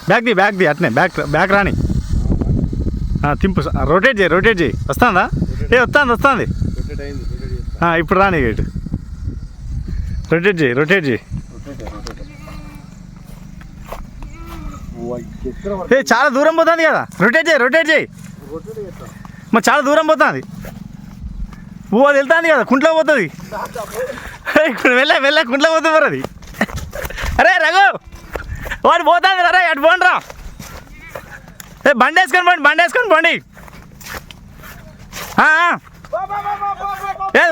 back the అట్నే back రాని Thimphu rotate చేయి వస్తుందా వస్తుంది ఇప్పుడు రాని గేట్ రొటేట్ చేయి చాలా దూరం పోతుంది కదా రొటేట్ చేయి మరి చాలా దూరం పోతుంది అది వెళ్తుంది కదా కుంట్లో పోతుంది వెళ్ళ కుంట్లో పోతుంది మరి అది అరే రఘు వాడు పోతుంది రా అటు పోండి రా బండి వేసుకొని పోండి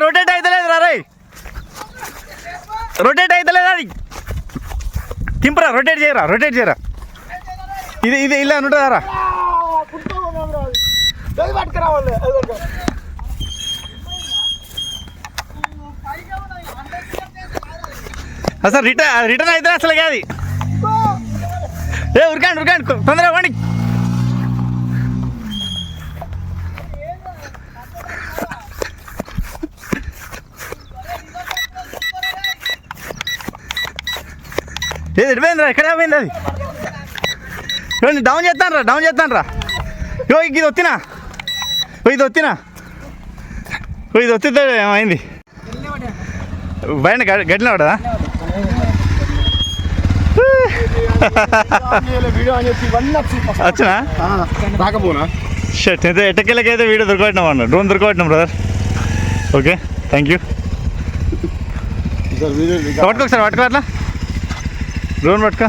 రొటేట్ అవుతలేదు రా రొటేట్ అవుతలేదు అది తింపురా రొటేట్ చేయరా ఇది ఇలా ఉంటుందారా అసలు రిటర్న్ అయితే అసలు కాదు ఉరకండి తొందరగా పండి ఏది ఎడిపోయిందిరా ఎక్కడే పోయింది అది చూడండి డౌన్ చేస్తాను రా ఇది వచ్చినా ఇది వచ్చితే ఏమైంది బయట గడ్డిన పడదా వచ్చినా రాకపోనా షర్ట్ అయితే ఎట్టకెళ్ళకైతే వీడియో దొరకబెట్టినాం అన్న డ్రోన్ దొరకబెట్టినాం బ్రదర్ ఓకే థ్యాంక్ యూ పట్టుకో ఒకసారి పట్టుకో అట్లా డ్రోన్ పట్టుకో